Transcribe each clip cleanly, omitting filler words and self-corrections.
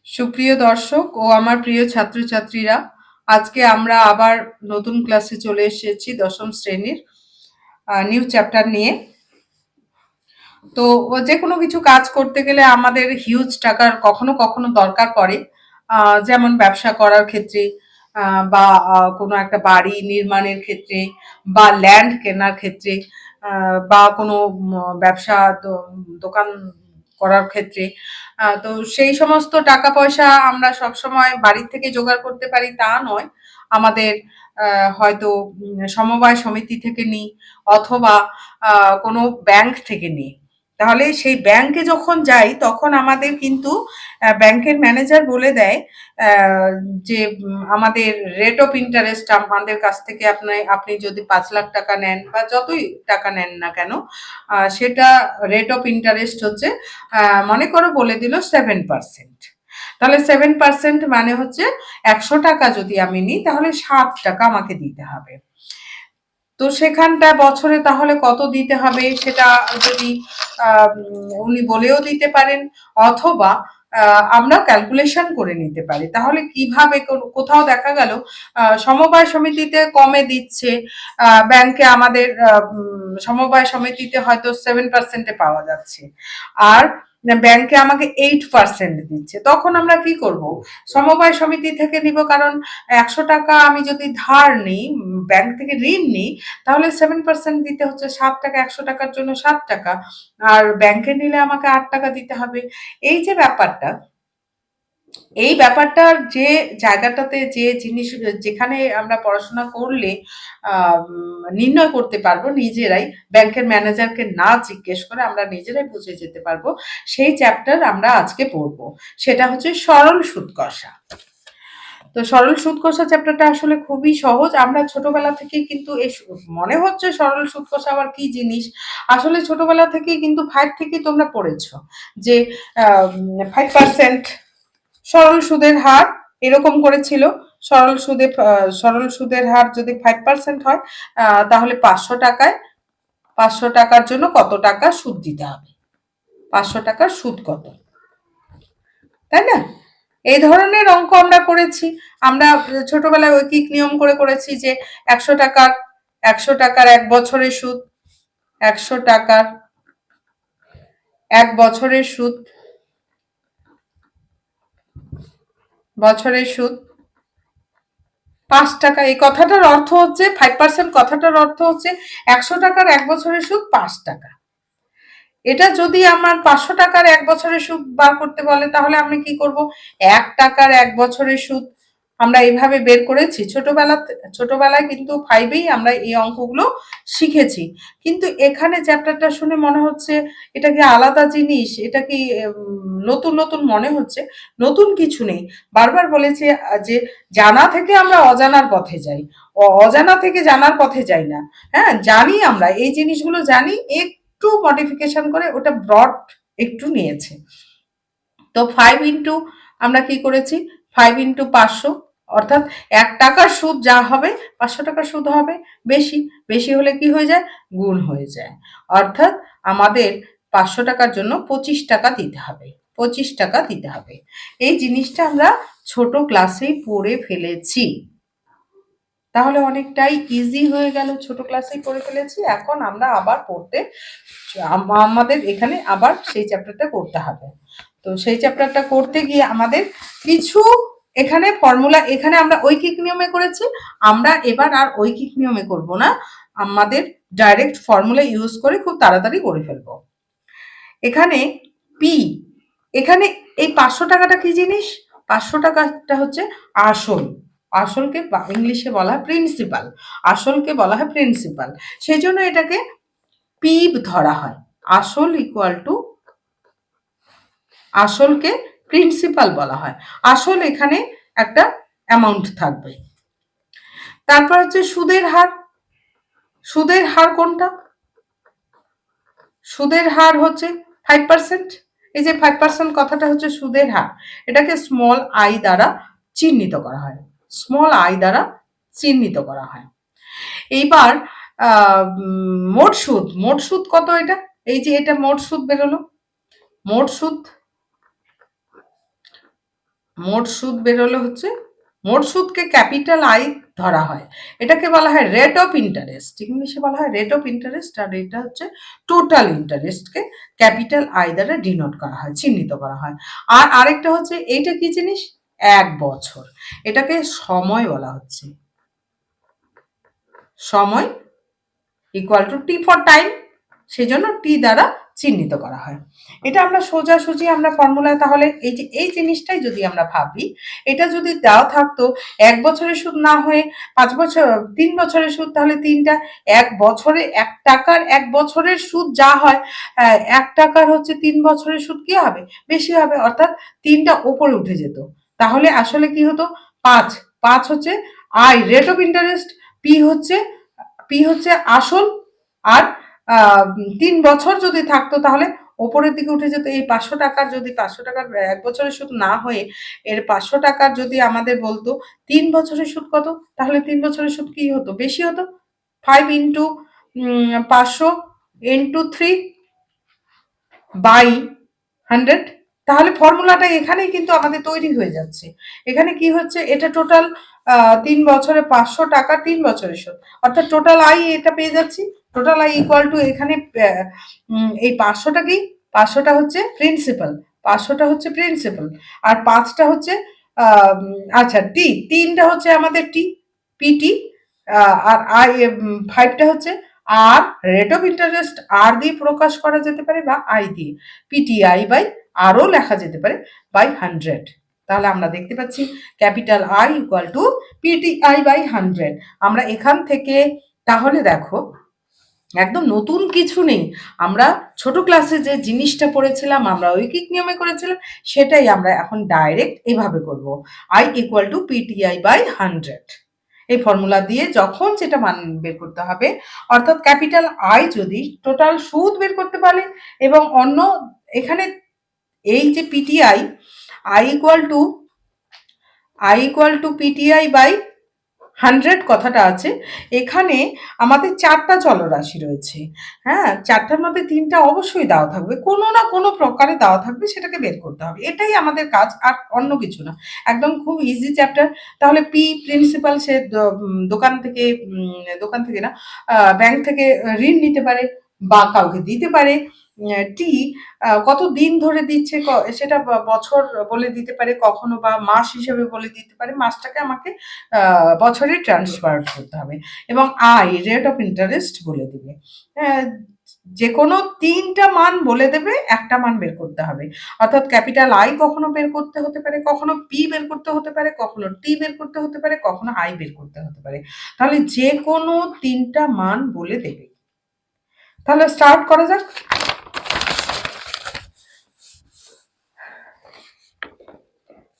সুপ্রিয় দর্শক ও আমার প্রিয় ছাত্রছাত্রীরা, আজকে আমরা আবার নতুন ক্লাসে চলে এসেছি দশম শ্রেণীর নিউ চ্যাপ্টার নিয়ে। তো যে কোনো কিছু কাজ করতে গেলে আমাদের হিউজ টাকার কখনো কখনো দরকার পড়ে, যেমন ব্যবসা করার ক্ষেত্রে, বা কোনো একটা বাড়ি নির্মাণের ক্ষেত্রে, বা ল্যান্ড কেনার ক্ষেত্রে, বা কোনো ব্যবসা দোকান করার ক্ষেত্রে। তো সেই সমস্ত টাকা পয়সা আমরা সবসময় বাড়ির থেকে জোগাড় করতে পারি তা নয়, আমাদের হয়তো সমবায় সমিতি থেকে নিই, অথবা কোনো ব্যাংক থেকে নিই। তাহলে সেই ব্যাংকে যখন যাই তখন আমাদের কিন্তু ব্যাংকের ম্যানেজার বলে দেয় যে আমাদের রেট অফ ইন্টারেস্ট আমাদের কাছ থেকে আপনি যদি 5 লাখ টাকা নেন বা যতই টাকা নেন না কেন, সেটা রেট অফ ইন্টারেস্ট হচ্ছে, মনে করো বলে দিল 7%। তাহলে 7% মানে হচ্ছে 100 টাকা যদি আমি নিই তাহলে 7 টাকা আমাকে দিতে হবে। তো সেখানটা বছরে তাহলে কত দিতে হবে সেটা যদি উনি বলেও দিতে পারেন, অথবা আমরা ক্যালকুলেশন করে নিতে পারি। তাহলে কিভাবে কোথাও দেখা গেল সমবায় সমিতিতে কমে দিচ্ছে, ব্যাংকে আমাদের সমবায় সমিতিতে হয়তো 7%-এ পাওয়া যাচ্ছে, আর ব্যাংকে আমাকে 8% দিচ্ছে, তখন আমরা কি করব? সমবায় সমিতি থেকে নিব, কারণ 100 টাকা আমি যদি ধার নিই, ব্যাংক থেকে ঋণ নিই, তাহলে 7% দিতে হচ্ছে 7 টাকা, 100 টাকার জন্য 7 টাকা, আর ব্যাংকে নিলে আমাকে 8 টাকা দিতে হবে। এই যে ব্যাপারটা, এই ব্যাপারটার যে জায়গাটাতে যে জিনিস, যেখানে আমরা পড়াশোনা করলে নির্ণয় করতে পারবো নিজেরাই, ব্যাংকের ম্যানেজারকে না জিজ্ঞেস করে আমরা নিজেরাই বুঝে যেতে পারবো, সেই চ্যাপ্টার আমরা আজকে পড়বো। সেটা হচ্ছে সরল সুদ কষা। তো সরল সুদ কষা চ্যাপ্টারটা আসলে খুবই সহজ। আমরা ছোটবেলা থেকেই কিন্তু মনে হচ্ছে সরল সুদ কষা আবার কি জিনিস, আসলে ছোটবেলা থেকেই কিন্তু 5 থেকেই তোমরা পড়েছো যে 5% সরল সুদের হার এরকম করেছিল। সরল সুদের হার যদি 5% হয়, তাহলে 500 টাকার জন্য কত টাকা সুদ দিতে হবে, 500 টাকার সুদ কত, তাই না? এই ধরনের অঙ্ক আমরা করেছি। আমরা ছোটবেলায় ঐকিক নিয়ম করে করেছি যে 100 টাকার 1 বছরের সুদ, 100 টাকার 1 বছরের সুদ, বছরের সুদ 5 টাকা। এই কথাটার অর্থ হচ্ছে 5%, কথাটার অর্থ হচ্ছে 100 টাকার 1 বছরের সুদ 5 টাকা। এটা যদি আমার 500 টাকার 1 বছরের সুদ বার করতে বলে, তাহলে আমি কি করব? 1 টাকার 1 বছরের সুদ আমরা এইভাবে বের করেছি ছোটবেলায়, কিন্তু 5-এই আমরা এই অঙ্কগুলো শিখেছি। কিন্তু এখানে চ্যাপ্টারটা শুনে মনে হচ্ছে এটা কি আলাদা জিনিস, এটা কি নতুন নতুন মনে হচ্ছে। নতুন কিছু নেই। বারবার বলেছে যে জানা থেকে আমরা অজানার পথে যাই, অজানা থেকে জানার পথে যাই না। হ্যাঁ, জানি, আমরা এই জিনিসগুলো জানি, একটু মডিফিকেশন করে ওটা ব্রড একটু নিয়েছে। তো 5 আমরা কি করেছি, 5 × 500, অর্থাৎ 1 টাকার সুদ যা হবে 500 টাকার সুদ হবে। বেশি বেশি হলে কি হয়ে যায়? গুণ হয়ে যায়। অর্থাৎ আমাদের 500 টাকার জন্য 25 টাকা দিতে হবে, 25 টাকা দিতে হবে। এই জিনিসটা আমরা ছোট ক্লাসেই পড়ে ফেলেছি, তাহলে অনেকটাই ইজি হয়ে গেল। ছোট ক্লাসেই পড়ে ফেলেছি, এখন আমরা আবার পড়তে, আমাদের এখানে আবার সেই চ্যাপ্টারটা করতে হবে। তো সেই চ্যাপ্টারটা করতে গিয়ে আমাদের কিছু এখানে ফর্মুলা, এখানে আমরা ঐকিক নিয়মে করেছি, আমরা এবার আর ঐকিক নিয়মে করব না, আমাদের ডাইরেক্ট ফর্মুলা ইউজ করে খুব তাড়াতাড়ি করে ফেলবো। এখানে পি, এখানে এই 500 টাকাটা কি জিনিস? 500 টাকাটা হচ্ছে আসল। আসলকে ইংলিশে বলা হয় প্রিন্সিপাল, আসলকে বলা হয় প্রিন্সিপাল, সেই জন্য এটাকে পি ধরা হয়। আসল ইকুয়াল টু, আসলকে প্রিন্সিপাল বলা হয়। আসল এখানে একটা অ্যামাউন্ট থাকবে। তারপর হচ্ছে সুদের হার। সুদের হার কোনটা? সুদের হার হচ্ছে 5%। এই যে 5% কথাটা হচ্ছে সুদের হার, এটাকে স্মল আই দ্বারা চিহ্নিত করা হয়, স্মল আই দ্বারা চিহ্নিত করা হয়। এইবার মোট সুদ, মোট সুদ কত এটা? এই যে এটা মোট সুদ বেরোলো, মোট সুদ মোট সুদ বেরোলে হচ্ছে, মোট সুদকে ক্যাপিটাল আই ধরা হয়, এটাকে বলা হয় রেট অফ ইন্টারেস্ট, ইংলিশে বলা হয় রেট অফ ইন্টারেস্ট, আর এটা হচ্ছে টোটাল ইন্টারেস্টকে ক্যাপিটাল আই দ্বারা ডিনোট করা হয়, চিহ্নিত করা হয়। আর আরেকটা হচ্ছে এইটা কি জিনিস, 1 বছর, এটাকে সময় বলা হচ্ছে, সময় equal to T for time, সেই জন্য টি দ্বারা চিহ্নিত করা হয়। এটা আমরা সোজাসুজি আমরা ফর্মুলায়, তাহলে এই যে এই জিনিসটাই যদি আমরা ভাবি, এটা যদি দেওয়া থাকতো 1 বছরের সুদ না হয়ে 5 বছর 3 বছরের সুদ, তাহলে তিনটা 1 বছরে 1 টাকার 1 বছরের সুদ যা হয়, 1 টাকার হচ্ছে 3 বছরের সুদ কি হবে, বেশি হবে, অর্থাৎ তিনটা ওপরে উঠে যেত। তাহলে আসলে কি হতো, 5 5 হচ্ছে I rate of interest, P হচ্ছে আসল, আর 3 বছর যদি থাকতো তাহলে ওপরের দিকে উঠে যেত। এই 500 টাকার, যদি 500 টাকার 1 বছরের সুদ না হয়ে এর 500 টাকার যদি আমাদের বলতো 3 বছরের সুদ কত, তাহলে 3 বছরের সুদ কি হতো, বেশি হতো। 5 ইন্টু 500 ইন্টু 3 বাই 100, তাহলে ফর্মুলাটা এখানেই কিন্তু আমাদের তৈরি হয়ে যাচ্ছে। এখানে কি হচ্ছে, এটা টোটাল 3 বছরে 500 টাকা 3 বছরের সুদ, অর্থাৎ টোটাল আই এটা পেয়ে যাচ্ছি। টোটাল আই ইকুয়াল টু এখানে এই 500টা কি, 500টা হচ্ছে প্রিন্সিপাল, 500টা হচ্ছে প্রিন্সিপাল, আর 5টা হচ্ছে আচ্ছা টি, 3টা হচ্ছে আমাদের টি, পিটি, আর আই 5টা হচ্ছে আর রেট অফ ইন্টারেস্ট আর দিয়ে প্রকাশ করা যেতে পারে বা আই দিয়ে, পিটিআই বাই আরও লেখা যেতে পারে বাই 100। তাহলে আমরা দেখতে পাচ্ছি capital I equal to PTI by 100। আমরা এখান থেকে তাহলে দেখো একদম নতুন কিছু নেই, আমরা ছোট ক্লাসে যে জিনিসটা পড়েছিলাম, আমরা ঐকিক নিয়মে করেছিলাম, সেটাই আমরা এখন ডাইরেক্ট এভাবে করব, I equal to PTI by 100। এই ফর্মুলা দিয়ে যখন যেটা মান বের করতে হবে, অর্থাৎ ক্যাপিটাল আই যদি টোটাল সুদ বের করতে পারে, এবং অন্য এখানে এই যে PTI, I equal to PTI by 100 কথাটা আছে, এখানে আমাদের 4টা চলরাশি রয়েছে। হ্যাঁ, 4টার মধ্যে 3টা অবশ্যই দেওয়া থাকবে, কোনো না কোনো প্রকারে দেওয়া থাকবে, সেটাকে বের করতে হবে, এটাই আমাদের কাজ, আর অন্য কিছু না। একদম খুব ইজি চ্যাপ্টার। তাহলে পি প্রিন্সিপাল, সে দোকান থেকে না, ব্যাংক থেকে ঋণ নিতে পারে বা কাউকে দিতে পারে। টি কত দিন ধরে দিচ্ছে, সেটা বছর বলে দিতে পারে, কখনো বা মাস হিসেবে বলে দিতে পারে, মাসটাকে আমাকে বছরে ট্রান্সফার করতে হবে, এবং আই রেট অফ ইন্টারেস্ট বলে দিবে। যে কোনো 3টা মান বলে দেবে, একটা মান বের করতে হবে, অর্থাৎ ক্যাপিটাল আই কখনো বের করতে হতে পারে, কখনো পি বের করতে হতে পারে, কখনো টি বের করতে হতে পারে, কখনো আই বের করতে হতে পারে। তাহলে যে কোনো 3টা মান বলে দেবে। তাহলে স্টার্ট করা যাক।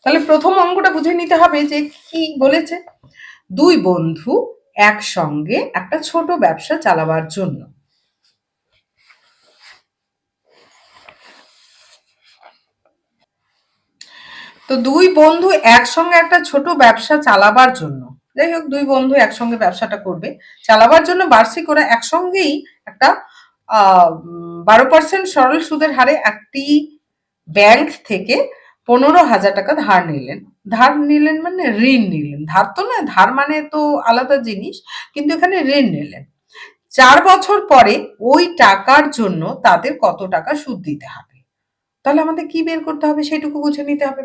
তাহলে প্রথম অঙ্কটা বুঝে নিতে হবে যে কি বলেছে। 2 বন্ধু একসঙ্গে একটা ছোট ব্যবসা চালাবার জন্য, তো 2 বন্ধু একসঙ্গে একটা ছোট ব্যবসা চালাবার জন্য, যাই হোক 2 বন্ধু একসঙ্গে ব্যবসাটা করবে, চালাবার জন্য বার্ষিক ওরা একসঙ্গেই একটা 12% সরল সুদের হারে একটি ব্যাংক থেকে 15,000 টাকা ধার নিলেন মানে ঋণ নিলেন, ধার তো না, ধার মানে তো আলাদা জিনিস, কিন্তু এখানে ঋণ নিলেন। 4 বছর পরে ওই টাকার জন্য তাদের কত টাকা সুদ দিতে হবে, তাহলে আমাদের কি বের করতে হবে সেটুকু বুঝে নিতে হবে।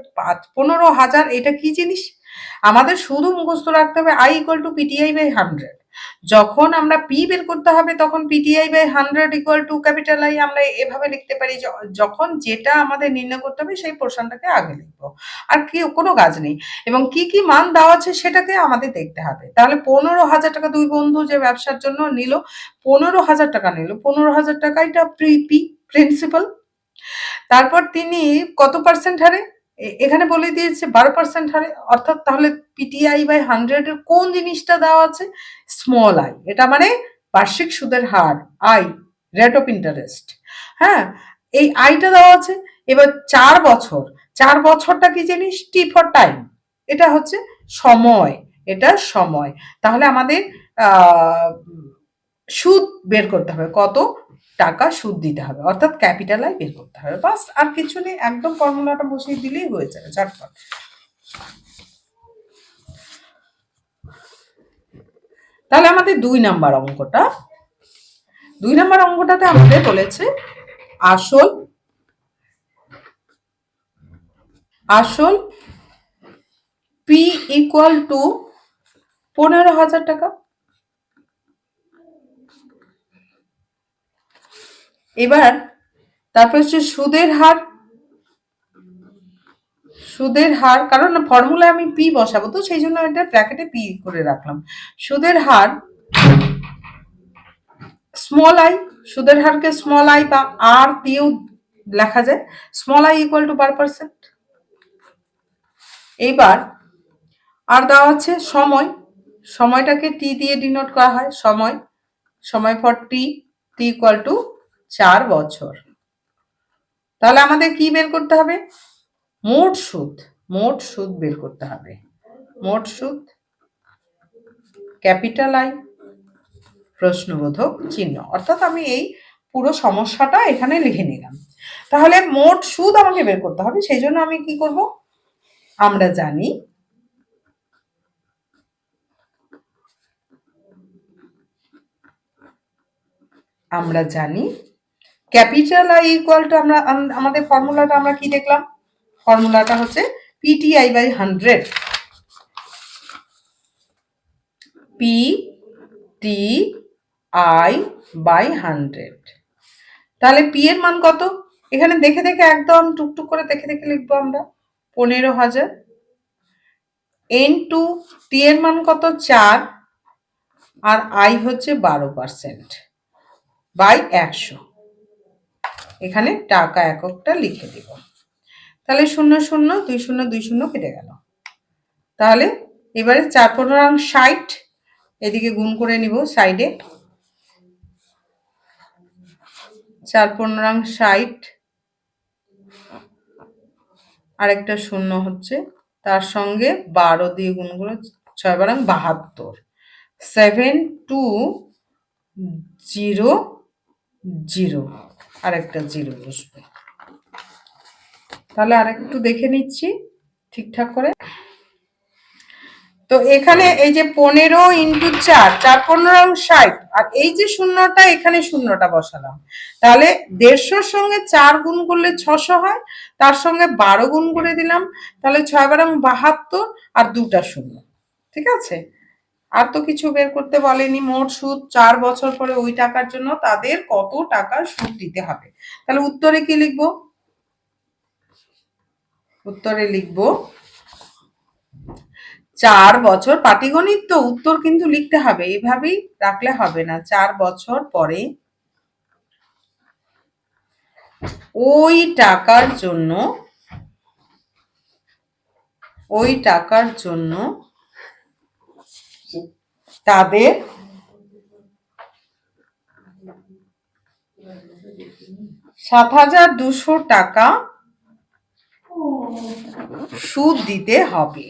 15,000 এটা কি জিনিস, আমাদের শুধু মুখস্থ রাখতে হবে I equal to PTI by 100। যখন আমরা পি বের করতে হবে তখন PTI by 100 equal to capital I, আমরা এভাবে লিখতে পারি, যখন যেটা আমাদের নির্ণয় করতে হবে সেই পোর্শনটাকে আগে লিখবো, আর কি কোনো কাজ নেই। এবং কি কি মান দেওয়া আছে সেটাকে আমাদের দেখতে হবে। তাহলে 15,000 টাকা 2 বন্ধু যে ব্যবসার জন্য নিল, 15,000 টাকা নিল, 15,000 টাকা এটা পি প্রিন্সিপাল। তারপর তিনি কত পার্সেন্ট হারে, এখানে বলে দিয়েছে 12% হারে, অর্থাৎ তাহলে পিটিআই বাই 100 এর কোন জিনিসটা দেওয়া আছে, স্মল আই, এটা মানে বার্ষিক সুদের হার, আই রেট অফ ইন্টারেস্ট। হ্যাঁ, এই আইটা দেওয়া আছে। এবার 4 বছর, 4 বছরটা কি জিনিস, টি ফর টাইম, এটা হচ্ছে সময়, এটা সময়। তাহলে আমাদের সুদ বের করতে হবে, কত টাকা সুদ দিতে হবে, অর্থাৎ ক্যাপিটাল আই বের করতে হবে, বাস আর কিছু নেই, একদম ফর্মুলাটা বসিয়ে দিলেই হয়ে যাবে ঝটপট। তাহলে আমাদের 2 নাম্বার অঙ্কটাতে আমাদের বলেছে আসল পি ইকুয়াল টু 15,000 টাকা। এবার তারপর হচ্ছে সুদের হার, কারণ ফর্মুলায় আমি পি বসাবো, তো সেই জন্য এটা ব্র্যাকেটে পি করে রাখলাম। সুদের হার স্মল আই, সুদের হারকে স্মল আই বা আর দিয়েও লেখা যায়, স্মল আই ইকুয়াল টু %। এইবার আর দেওয়া আছে সময়টাকে টি দিয়ে ডিনোট করা হয়, সময় ফর টি ইকুয়াল টু 4 বছর। তাহলে আমাদের কি বের করতে হবে? মোট সুদ বের করতে হবে। মোট সুদ ক্যাপিটাল আই প্রশ্নবোধক চিহ্ন, অর্থাৎ আমি এই পুরো সমস্যাটা এখানে লিখে নিলাম। তাহলে মোট সুদ আমাকে বের করতে হবে, সেই জন্য আমি কি করব? আমরা জানি ক্যাপিটাল আই ইকুয়াল টু, আমাদের ফর্মুলাটা আমরা কি দেখলাম? ফর্মুলাটা হচ্ছে পিটিআই বাই 100, PTI বাই 100। তাহলে পি এর মান কত? এখানে দেখে একদম টুকটুক করে দেখে লিখবো আমরা 15,000 ইনটু টি এর মান কত? 4, আর আই হচ্ছে 12% বাই 100। এখানে টাকা এককটা লিখে দেব। তাহলে 0 0 2 0 2 0 কেটে গেল। তাহলে এবারে 4 15 60, এদিকে গুণ করে নিব সাইডে, 4 15 60, আরেকটা 0 হচ্ছে, তার সঙ্গে 12 দিয়ে গুণ করে 6 12 72, 7200, আরেকটা 0 বসবে। তাহলে আরেকটু দেখে নিচ্ছি ঠিকঠাক করে। তো এখানে এই যে 15 ইন্টু 4, 4 15 60, আর এই যে শূন্যটা, এখানে শূন্যটা বসালাম। তাহলে 150-র সঙ্গে 4 গুণ করলে 600 হয়, তার সঙ্গে 12 গুণ করে দিলাম, তাহলে 6 12 72, আর 2টা শূন্য। ঠিক আছে, আর তো কিছু বের করতে বলেনি। মোট সুদ 4 বছর পরে ওই টাকার জন্য তাদের কত টাকা সুদ দিতে হবে। তাহলে উত্তরে কি লিখবো? উত্তরে লিখবো 4 বছর, পাটিগণিত তো উত্তর কিন্তু লিখতে হবে, এইভাবেই রাখলে হবে না। 4 বছর পরে ওই টাকার জন্য তাদের 7,200 টাকা সুদ দিতে হবে।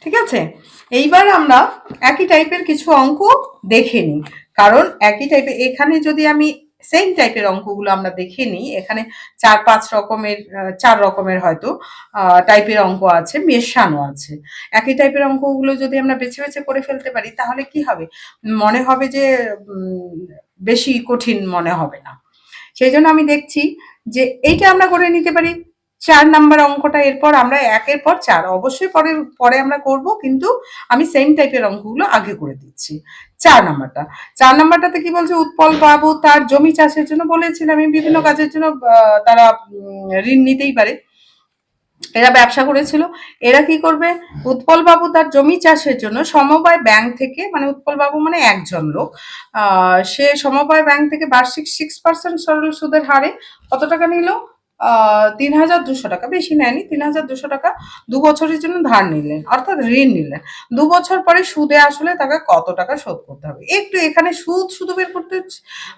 ঠিক আছে, এইবার আমরা একই টাইপের কিছু অঙ্ক দেখে নিই, কারণ একই টাইপের, এখানে যদি আমি সেম টাইপের অঙ্কগুলো আমরা দেখে নিই, এখানে 4 রকমের হয়তো টাইপের অঙ্ক আছে, মেশানো আছে। একই টাইপের অঙ্কগুলো যদি আমরা বেছে বেছে করে ফেলতে পারি, তাহলে কি হবে? মনে হবে যে বেশি কঠিন মনে হবে না। সেই জন্য আমি দেখছি যে এইটা আমরা করে নিতে পারি। 4 নাম্বার অঙ্কটা, এরপর আমরা 1-এর পর 4 অবশ্যই পরে আমরা করব, কিন্তু আমি সেম টাইপের অঙ্কগুলো আগে করে দিচ্ছি। 4 নাম্বারটাতে কি বলছে? উৎপল বাবু তার জমি চাষের জন্য, বলেছিলাম আমি বিভিন্ন কাজের জন্য তারা ঋণ নিতেই পারে, এরা ব্যবসা করেছিল। এরা কি করবে? উৎপল বাবু তার জমি চাষের জন্য সমবায় ব্যাংক থেকে, মানে উৎপল বাবু মানে একজন লোক, সে সমবায় ব্যাংক থেকে বার্ষিক 6% সরল সুদের হারে কত টাকা নিল? ৩,২০০ টাকা, বেশি নেয়নি, ৩,২০০ টাকা ২ বছরের জন্য ধার নিলেন, অর্থাৎ ঋণ নিলেন। ২ বছর পরে সুদে আসলে তাকে কত টাকা শোধ করতে হবে, একটু এখানে সুদ শুধু বের করতে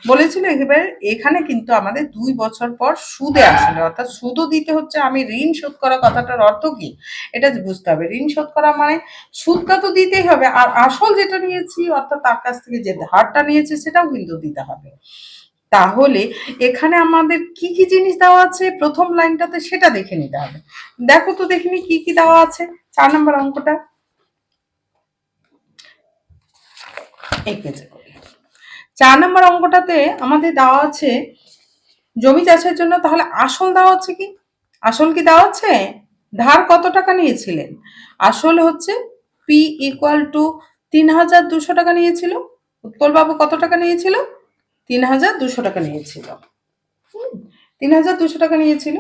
বলেছিল। এবারে এখানে কিন্তু আমাদের ২ বছর পর সুদে আসলে, অর্থাৎ সুদও দিতে হচ্ছে। আমি ঋণ শোধ করা কথাটার অর্থ কি এটা বুঝতে হবে। ঋণ শোধ করা মানে সুদটা তো দিতেই হবে, আর আসল যেটা নিয়েছি অর্থাৎ তার কাছ থেকে যে ধারটা নিয়েছি সেটাও কিন্তু দিতে হবে। তাহলে এখানে আমাদের কি কি জিনিস দেওয়া আছে প্রথম লাইনটাতে সেটা দেখে নিতে হবে। দেখো তো দেখিনি কি কি দেওয়া আছে ৪ নম্বর অঙ্কটা। এঁকেছে ৪ নম্বর অঙ্কটাতে আমাদের দেওয়া আছে জমি চাষের জন্য। তাহলে আসল দেওয়া আছে কি, আসল কি দেওয়া আছে, ধার কত টাকা নিয়েছিলেন, আসল হচ্ছে পি ইকুয়াল টু ৩,২০০ টাকা নিয়েছিল। উৎপলবাবু কত টাকা নিয়েছিল, ৩,২০০ টাকা নিয়েছিল। ৩,২০০ টাকা নিয়েছিল,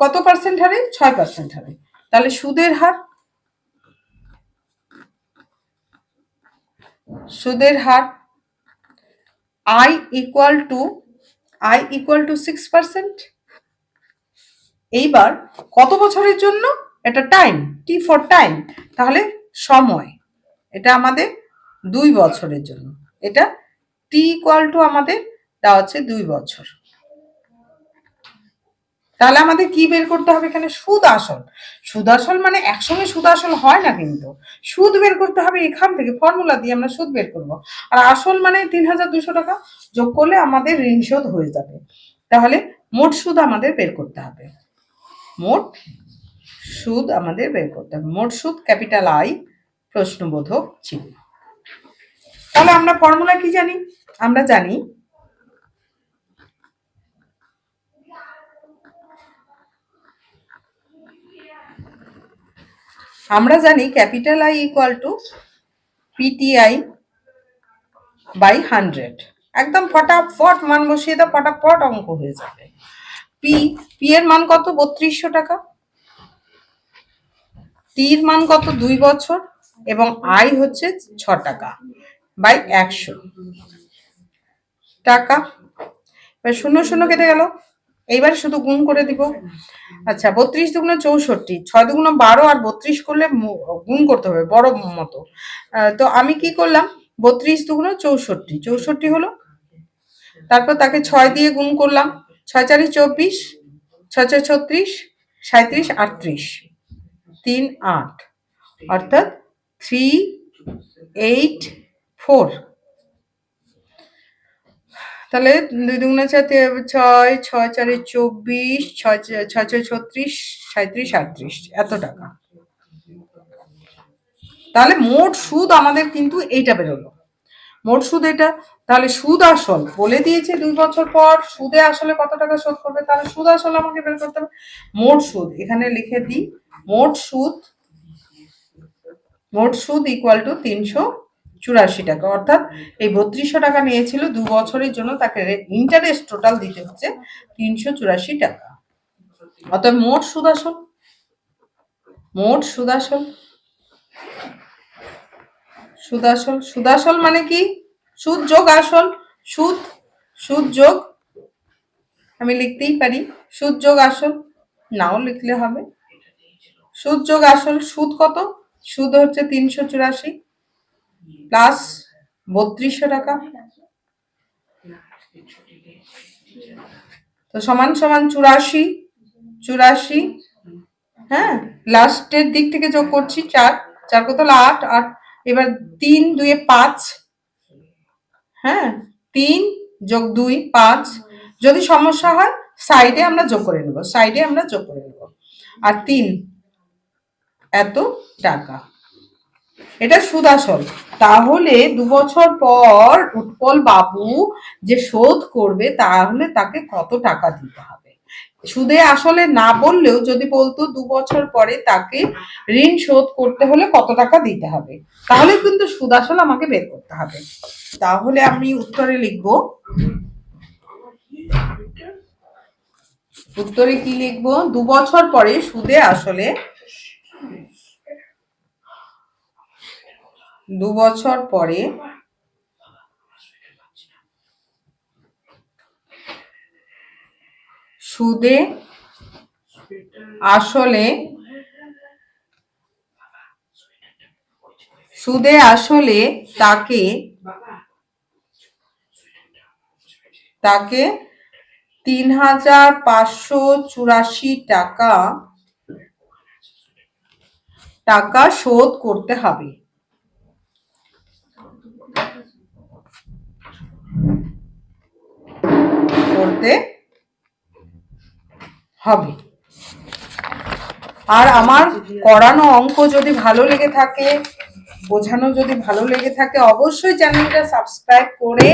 কত পার্সেন্ট হারে, ৬% হারে। তাহলে সুদের হার, সুদের হার আই ইকুয়াল টু 6%। এইবার কত বছরের জন্য, এটা টাইম, টি ফর টাইম, তাহলে সময়, এটা আমাদের 2 বছরের জন্য। এটা টি ইকুয়াল টু আমাদের দেওয়া হচ্ছে 2 বছর। তাহলে আমাদের কি বের করতে হবে এখানে, সুদ আসল। সুদ আসল মানে একসঙ্গে সুদ আসল হয় না, কিন্তু সুদ বের করতে হবে এখান থেকে, ফর্মুলা দিয়ে আমরা সুদ বের করব। আর আসল মানে ৩,২০০ টাকা যোগ করলে আমাদের ঋণ শোধ হয়ে যাবে। তাহলে মোট সুদ আমাদের বের করতে হবে, মোট সুদ আমাদের বের করতে হবে। মোট সুদ ক্যাপিটাল আই প্রশ্নবোধক চিহ্ন। তাহলে আমরা ফর্মুলা কি জানি, আমরা জানি capital I equal to PTI by 100। একদম ফটাফট মান বসিয়ে দাও, ফটাফট অঙ্ক হয়ে যাবে। পি এর মান কত, ৩২০০ টাকা। টির মান কত, 2 বছর, এবং আই হচ্ছে 6 টাকা বাই 100 টাকা। এবার 0 0 কেটে গেল, এইবার শুধু গুণ করে দিব। আচ্ছা, 32 দুগুণে 64, 6 দুগুণে 12, আর 32 করলে গুণ করতে হবে বড় মতো। তো আমি কি করলাম, 32 দুগুণে 64, 64 হলো। তারপর তাকে 6 দিয়ে গুণ করলাম, 6 4 24, 6 6 36, 37 38, 3 8, অর্থাৎ 384। তাহলে 2 দুগুণে 4, 6, 6 4 24, 6 6 36, 37 38, এত টাকা। তাহলে মোট সুদ আমাদের কিন্তু এইটা বেরোলো, মোট সুদ এটা। তাহলে সুদ আসল বলে দিয়েছে 2 বছর পর সুদে আসলে কত টাকা শোধ করবে, তাহলে সুদ আসল আমাকে বের করতে হবে। মোট সুদ এখানে লিখে দিই, মোট সুদ ইকুয়াল টু 384 টাকা। অর্থাৎ এই 3200 টাকা নিয়েছিল 2 বছরের জন্য, তাকে ইন্টারেস্ট টোটাল দিতে হচ্ছে 384 টাকা। অর্থাৎ মোট সুদ আসল, মোট সুদ আসল, সুদ আসল, সুদ আসল মানে কি, সুদ যোগ আসল, সুদ, সুদ যোগ, আমি লিখতেই পারি সুদ যোগ আসল, নাও লিখলে হবে। সুদ যোগ আসল, সুদ কত, সুদ হচ্ছে 384 প্লাস 3200 টাকা, তো সমান সমান 84, 84। হ্যাঁ, লাস্টের দিক থেকে যোগ করছি 4, 4 কত হলো 8, 8। এবার 3 2 5, হ্যাঁ 3 যোগ 2 5। যদি সমস্যা হয় সাইডে আমরা যোগ করে নেব, সাইডে আমরা যোগ করে নেব। আর 3 এত টাকা, এটা সুদ আসল। তাহলে 2 বছর পর উৎপল বাবু যে শোধ করবে তাহলে তাকে কত টাকা দিতে হবে। সুদে আসলে না বললেও যদি বলতো 2 বছর পরে তাকে ঋণ শোধ করতে হলে কত টাকা দিতে হবে, তাহলে কিন্তু সুদ আসল আমাকে বের করতে হবে। তাহলে আমি উত্তরে লিখব, উত্তরে কি লিখব, 2 বছর পরে সুদে আসলে, 2 বছর পরে সুদে আসলে তাকে তাকে ৩,৫৮৪ টাকা শোধ করতে হবে। আর আমার করানো অঙ্ক যদি ভালো লেগে থাকে, বোঝানো যদি ভালো লেগে থাকে, অবশ্যই চ্যানেলটা সাবস্ক্রাইব করে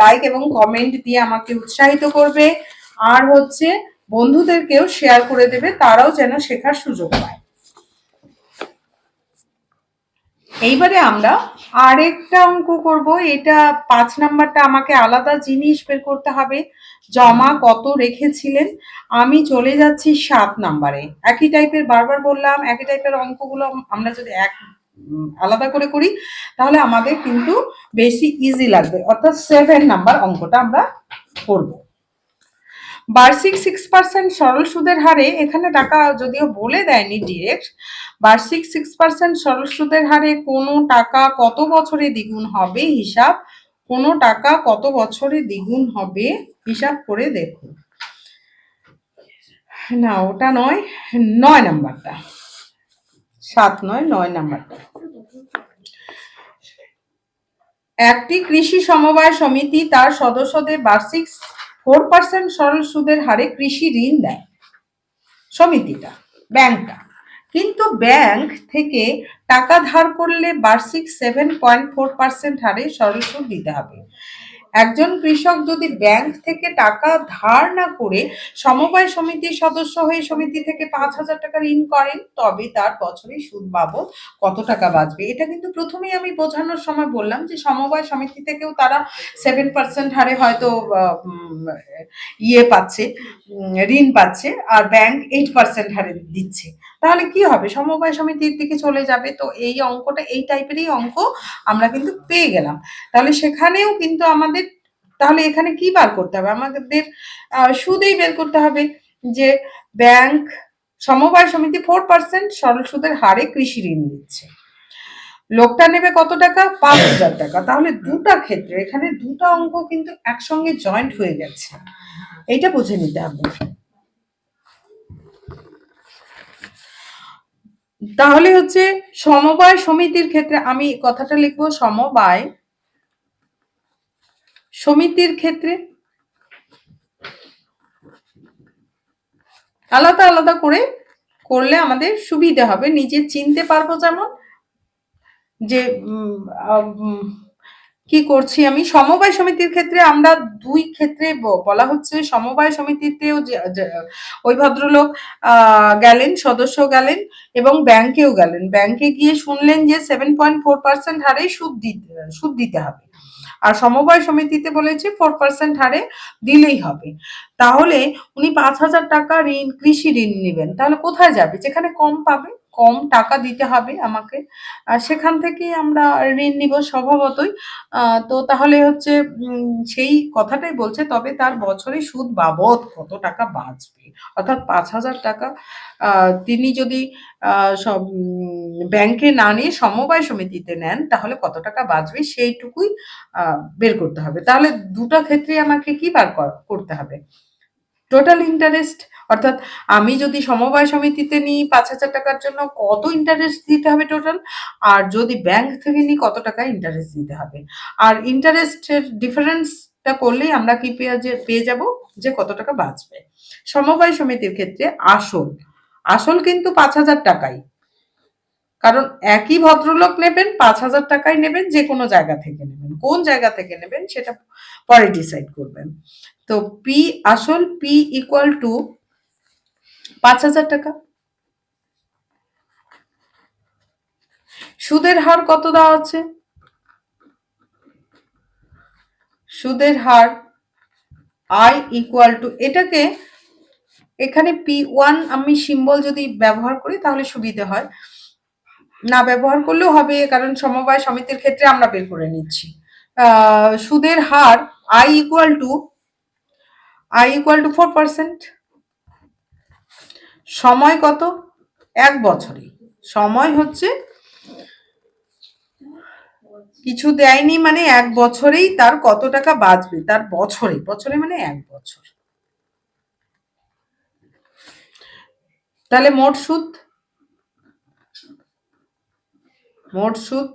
লাইক এবং কমেন্ট দিয়ে আমাকে উৎসাহিত করবে। আর বন্ধুদেরকেও শেয়ার করে দেবে, তারাও যেন শেখার সুযোগ পায়। এইবারে আমরা আরেকটা অঙ্ক করব। এটা 5 নাম্বারটা আমাকে আলাদা জিনিস বের করতে হবে। জমা কত রেখেছিলেন। আমি চলে যাচ্ছি 7 নাম্বারে। একই টাইপের, বারবার বললাম, একই টাইপের অঙ্কগুলো আমরা যদি আলাদা করে করি তাহলে আমাদের কিন্তু বেশি ইজি লাগবে। অর্থাৎ 7 নাম্বার অঙ্কটা আমরা করব। বার্ষিক 6% সরল সুদের হারে, এখানে টাকা যদিও বলে দেয়নি ডিরেক্ট, বার্ষিক 6% সরল সুদের হারে কোনো টাকা কত বছরে দ্বিগুণ হবে হিসাব, কোনো টাকা কত বছরে দ্বিগুণ হবে হিসাব করে দেখুন। না, ওটা নয়, 9 নাম্বারটা, 7 নয় 9 নাম্বারটা। একটি কৃষি সমবায় সমিতি তার সদস্যদের বার্ষিক 4% সরল সুদের হারে কৃষি ঋণ দেয়। সমিতিটা, ব্যাংকটা, কিন্তু ব্যাংক থেকে টাকা ধার করলে বার্ষিক 7.4% হারে সরল সুদ দিতে হবে। একজন কৃষক যদি ব্যাংক থেকে টাকা ধার না করে সমবায় সমিতির সদস্য হয়ে সমিতি থেকে 5,000 টাকা ঋণ করেন, তবে তার বছরে সুদ বাবদ কত টাকা বাঁচবে। এটা কিন্তু প্রথমেই আমি বোঝানোর সময় বললাম যে সমবায় সমিতি থেকেও তারা 7% হারে হয়তো পাচ্ছে, ঋণ পাচ্ছে, আর ব্যাংক 8% হারে দিচ্ছে। তাহলে কি হবে, সমবায় সমিতির দিকে চলে যাবে। তো এই অঙ্কটা, এই টাইপেরই অঙ্ক আমরা কিন্তু পেয়ে গেলাম। তাহলে সেখানেও কিন্তু আমাদের, তাহলে এখানে কি বার করতে হবে, আমাদের সুদেই বের করতে হবে যে ব্যাংক সমবায় সমিতি 4% সরল সুদের হারে কৃষি ঋণ দিচ্ছে। লোকটা নেবে কত টাকা, 5,000 টাকা। তাহলে দুটা ক্ষেত্রে, এখানে দুটা অঙ্ক কিন্তু একসঙ্গে জয়েন্ট হয়ে গেছে, এইটা বুঝে নিতে হবে। তাহলে সমবায় সমিতির ক্ষেত্রে আমি কথাটা লিখবো, সমবায় সমিতির ক্ষেত্রে আলাদা আলাদা করে করলে আমাদের সুবিধা হবে, নিজে চিনতে পারবো। যেমন যে কি করছি আমি। সমবায় সমিতির ক্ষেত্রে আমরা দুই ক্ষেত্রে বলা হচ্ছে, সমবায় সমিতিতেও ওই ভদ্রলোক গেলেন, সদস্য গেলেন এবং ব্যাংকেও গেলেন। ব্যাংকে গিয়ে শুনলেন যে 7.4% হারে সুদ দিতে হবে, আর সমবায় সমিতিতে বলেছে 4% হারে দিলেই হবে। তাহলে উনি 5,000 টাকা কৃষি ঋণ নেবেন। তাহলে কোথায় যাবে, যেখানে কম পাবে, কম টাকা দিতে হবে আমাকে, সেখান থেকেই আমরা ঋণ নিব স্বভাবতই। তো তাহলে সেই কথাটাই বলছে, তবে তার বছরে সুদ বাবদ কত টাকা বাঁচবে। অর্থাৎ 5,000 টাকা তিনি যদি সব ব্যাংকে না নিয়ে সমবায় সমিতিতে নেন তাহলে কত টাকা বাঁচবে সেইটুকুই বের করতে হবে। তাহলে দুটো ক্ষেত্রে আমাকে কি বার করতে হবে, টোটাল ইন্টারেস্ট। অর্থাৎ আমি যদি সমবায় সমিতিতে নিই 5,000 টাকার জন্য কত ইন্টারেস্ট দিতে হবে টোটাল, আর যদি ব্যাংক থেকে নিই কত টাকা ইন্টারেস্ট দিতে হবে। আর ইন্টারেস্টের ডিফারেন্সটা করলেই আমরা কি পেয়ে যাব যে কত টাকা বাঁচবে। সমবায় সমিতির ক্ষেত্রে আসল কিন্তু 5,000 টাকাই, কারণ একই ভদ্রলোক নেবেন, 5,000 টাকাই নেবেন, যে কোনো জায়গা থেকে নেবেন, কোন জায়গা থেকে নেবেন সেটা পরে ডিসাইড করবেন। তো আসল পি ইকুয়াল টু 5,000 টাকা। সুদের হার কত দেওয়া আছে, সুদের হার আই ইকুয়াল টু, এটাকে এখানে P1 আমি সিম্বল যদি ব্যবহার করি তাহলে সুবিধে হয়, না ব্যবহার করলেও হবে, কারণ সমবায় সমিতির ক্ষেত্রে আমরা বের করে নিচ্ছি। সুদের her I equal two I equal two 4%। সময় কত? 1 বছরে। সময় হচ্ছে কিছু দেয়নি মানে 1 বছরেই তার কত টাকা বাঁচবে, তার বছরে, বছরে মানে 1 বছর। তাহলে মোট সুদ, মোট সুদ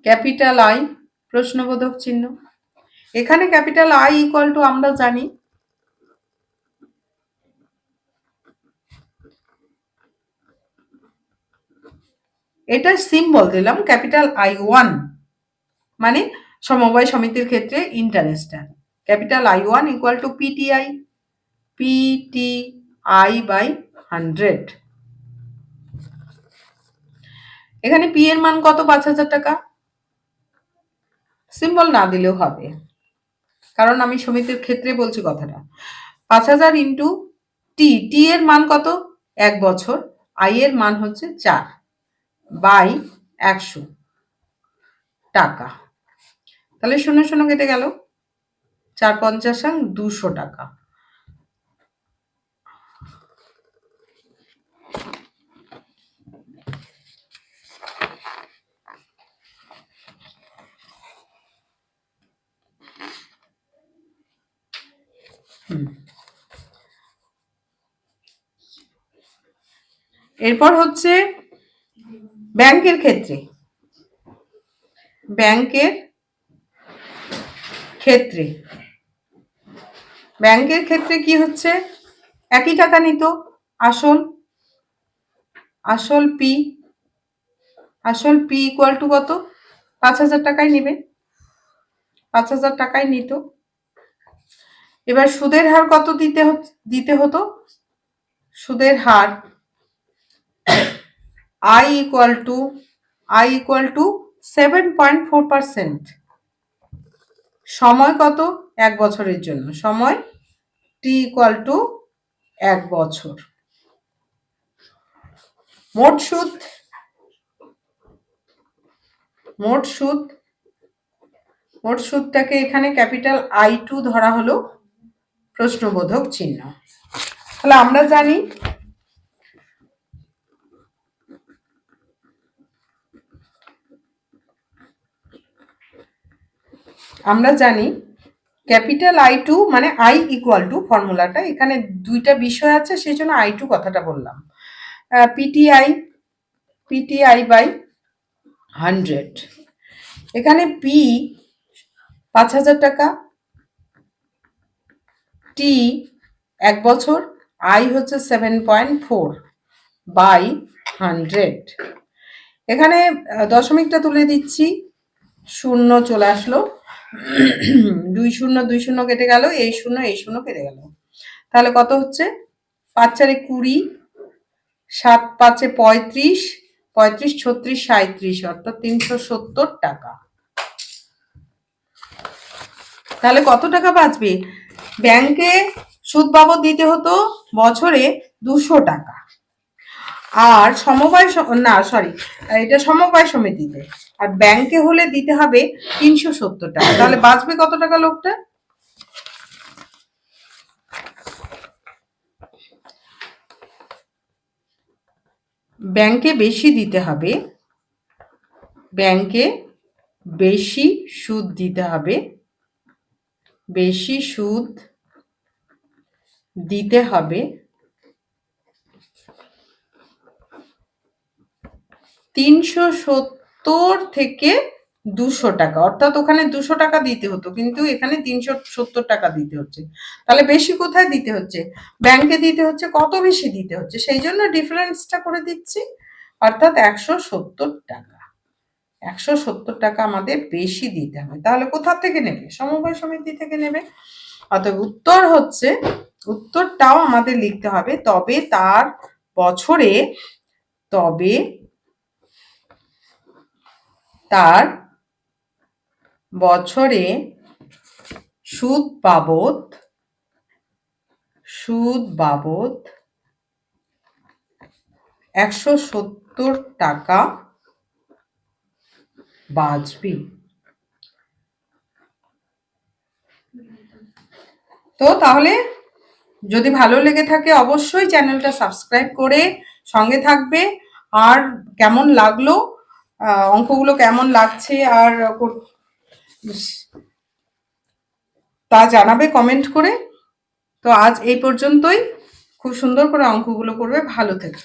ক্যাপিটাল আই প্রশ্নবোধক চিহ্ন। এখানে ক্যাপিটাল আই ইকুয়াল টু আমরা জানি এটা সিম্বল দিলাম ক্যাপিটাল I1, মানে সমবায় সমিতির ক্ষেত্রে interest. Capital I1 equal to PTI, PTI by 100। এখানে পি এর মান কত? 5,000 টাকা। সিম্বল না দিলেও হবে, কারণ আমি সমিতির ক্ষেত্রে বলছি কথাটা। 5,000 ইন্টু টি, টি এর মান কত? 1 বছর। আই এর মান হচ্ছে 4 বাই 100 টাকা। তাহলে 0 0 কেটে গেল, 4 50 200 টাকা। এরপর হচ্ছে ব্যাংকের ক্ষেত্রে, ব্যাংকের ক্ষেত্রে, ব্যাংকের ক্ষেত্রে কি হচ্ছে? একই টাকা নিত, আসল, আসল পি, আসল পি ইকুয়াল টু কত? 5,000 টাকায় নিবে, 5,000 টাকায় নিত। এবার সুদের হার কত দিতে হতো? সুদের হার আই ইকুয়াল টু 7.4%। সময় কত? 1 বছরের জন্য, সময় টি ইকুয়াল টু 1 বছর। মোট সুদ, মোট সুদ, মোট সুদটাকে এখানে ক্যাপিটাল I2 ধরা হলো প্রশ্নবোধক চিহ্ন। তাহলে আমরা জানি ক্যাপিটাল I2 মানে I ইকুয়াল টু, ফর্মুলাটা এখানে দুইটা বিষয় আছে সেই জন্য I2 কথাটা বললাম, পিটিআই বাই 100। এখানে পি 5,000 টাকা, টি 1 বছর, আই হচ্ছে 7.4 বাই 100। এখানে দশমিকটা তুলে দিচ্ছি, 0 চলে আসলো, 2 0 2 0 কেটে গেল, এই 0 কেটে গেল। তাহলে কত হচ্ছে? 5 4 20, 7 5 35, 35 36 37, অর্থাৎ 370 টাকা। তাহলে কত টাকা বাঁচবে? ব্যাংকে সুদ বাবদ দিতে হতো বছরে 200 টাকা, আর এটা সমবায় সমিতিতে, আর ব্যাংকে হলে দিতে হবে 370 টাকা। তাহলে বাঁচবে কত টাকা লোকটা? ব্যাংকে বেশি দিতে হবে, ব্যাংকে বেশি সুদ দিতে হবে, বেশি সুদ দিতে হবে 370 থেকে 200 টাকা, অর্থাৎ ওখানে 200 টাকা দিতে হতো কিন্তু এখানে 370 টাকা দিতে হচ্ছে। তাহলে বেশি কোথায় দিতে হচ্ছে? ব্যাংকে দিতে হচ্ছে। কত বেশি দিতে হচ্ছে? সেই জন্য ডিফারেন্সটা করে দিচ্ছি, অর্থাৎ 170 টাকা। 170 টাকা আমাদের বেশি দিতে হবে। তাহলে কোথা থেকে নেবে? সমবায় সমিতি থেকে নেবে। অতএব উত্তরটাও আমাদের লিখতে হবে, তবে তার বছরে, তবে তার বছরে সুদ বাবদ 170 টাকা বাঁচবে। তো তাহলে যদি ভালো লেগে থাকে অবশ্যই চ্যানেলটা সাবস্ক্রাইব করে সঙ্গে থাকবে। আর কেমন লাগলো, অঙ্কগুলো কেমন লাগছে আর তা জানাবে কমেন্ট করে। তো আজ এই পর্যন্তই। খুব সুন্দর করে অঙ্কগুলো করবে। ভালো থেকো।